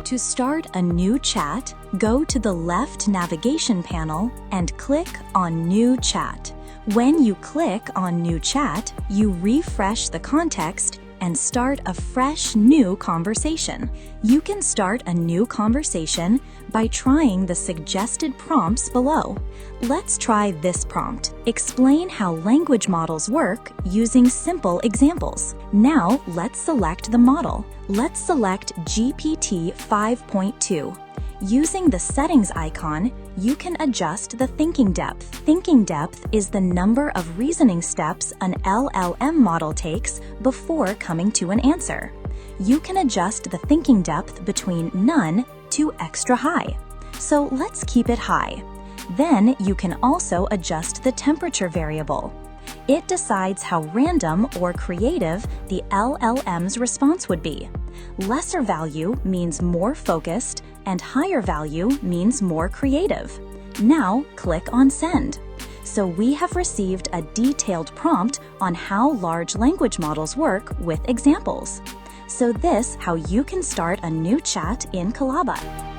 To start a new chat, go to the left navigation panel and click on New Chat. When you click on New Chat, you refresh the context and start a fresh new conversation. You can start a new conversation by trying the suggested prompts below. Let's try this prompt. Explain how language models work using simple examples. Now let's select the model. Let's select GPT 5.2. Using the settings icon, you can adjust the thinking depth. Thinking depth is the number of reasoning steps an LLM model takes before coming to an answer. You can adjust the thinking depth between none to extra high. So let's keep it high. Then you can also adjust the temperature variable. It decides how random or creative the LLM's response would be. Lesser value means more focused, and higher value means more creative. Now click on Send. So we have received a detailed prompt on how large language models work with examples. So this how you can start a new chat in Qolaba.